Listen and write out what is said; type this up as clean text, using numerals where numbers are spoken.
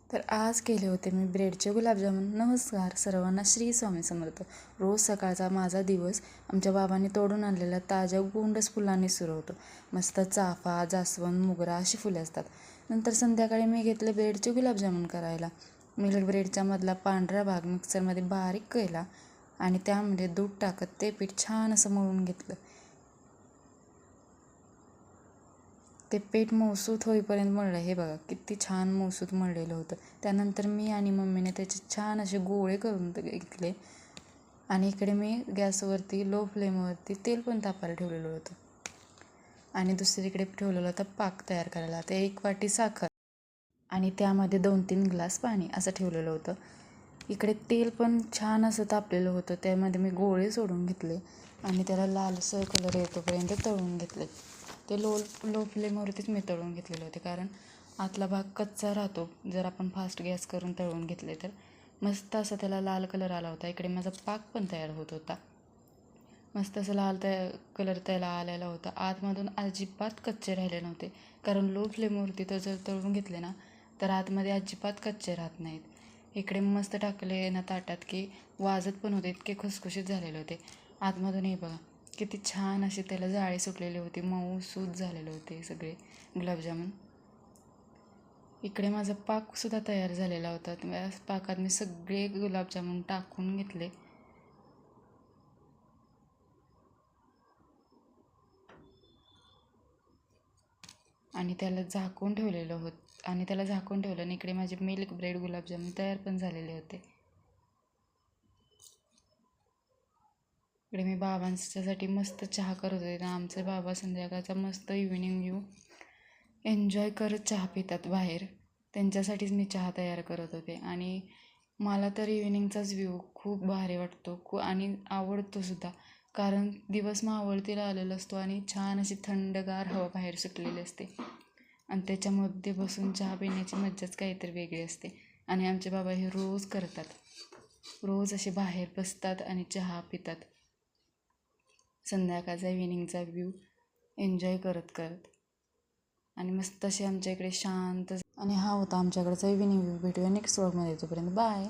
तर आज केले होते मी ब्रेडचे गुलाबजामुन. नमस्कार सर्वांना, श्री स्वामी समर्थ. रोज सकाळचा माझा दिवस आमच्या बाबांनी तोडून आणलेल्या ताज्या गोंडस फुलांनी सुरू होतो. मस्त चाफा, जास्वंद, मोगरा अशी फुले असतात. नंतर संध्याकाळी मी घेतले ब्रेडचे गुलाबजामुन करायला. मिल्क ब्रेडचा मधला पांढरा भाग मिक्सरमध्ये बारीक केला आणि त्यामध्ये दूध टाकत ते पीठ छान असं मळून घेतलं. ते पीठ मऊसूत होईपर्यंत मळलं. हे बघा किती छान मऊसूत मळलेलं होतं. त्यानंतर मी आणि मम्मीने त्याचे छान असे गोळे करून घेतले आणि इकडे मी गॅसवरती लो फ्लेमवरती तेल पण तापायला ठेवलेलं होतं आणि दुसरीकडे ठेवलेलं होतं पाक तयार करायला. ते 1 वाटी साखर आणि त्यामध्ये 2-3 ग्लास पाणी असं ठेवलेलं होतं. इकडे तेल पण छान असं तापलेलं होतं. त्यामध्ये मी गोळे सोडून घेतले आणि त्याला लालसर कलर येतोपर्यंत तळून घेतले. ते लो फ्लेमवरतीच मी तळून घेतलेले होते, कारण आतला भाग कच्चा राहतो जर आपण फास्ट गॅस करून तळून घेतले तर. मस्त असं त्याला लाल कलर आला होता. इकडे माझा पाक पण तयार होत होता. मस्त असं लाल कलर त्याला आलेला होता. आतमधून अजिबात कच्चे राहिले नव्हते, कारण लो फ्लेमवरती तर जर तळून घेतले ना तर आतमध्ये अजिबात कच्चे राहत नाहीत. इकडे मस्त टाकले ना ताटात की वाजत पण होते, इतके खुसखुशीत झालेले होते. आतमधून हे बघा किती छान असे त्याला जाळी सुटलेली होती, मऊ सूत झालेले होते सगळे गुलाबजामुन. इकडे माझा पाकसुद्धा तयार झालेला होता. त्या पाकात मी सगळे गुलाबजामुन टाकून घेतले आणि त्याला झाकून ठेवलेलं आणि इकडे माझे मिल्क ब्रेड गुलाबजामुन तयार पण झालेले होते. इकडे मी बाबांच्यासाठी मस्त चहा करत होते. आमचे बाबा संध्याकाळचा मस्त इव्हिनिंग व्ह्यू एन्जॉय करत चहा पितात बाहेर. त्यांच्यासाठीच मी चहा तयार करत होते आणि मला तर इव्हिनिंगचाच व्ह्यू खूप भारी वाटतो आणि आवडतोसुद्धा, कारण दिवस मावळतीला आलेला असतो आणि छान अशी थंडगार हवा बाहेर सुटलेली असते आणि त्याच्यामध्ये बसून चहा पिण्याची मज्जाच काहीतरी वेगळी असते. आणि आमचे बाबा हे रोज करतात. रोज असे बाहेर बसतात आणि चहा पितात, संध्याकाळचा इव्हिनिंगचा व्ह्यू एन्जॉय करत करत. आणि मस्त असे आमच्या इकडे शांत. आणि हा होता आमच्याकडचा इव्हिनिंग व्ह्यू. भेटूया नेक्स्ट व्लॉगमध्ये. तोपर्यंत बाय.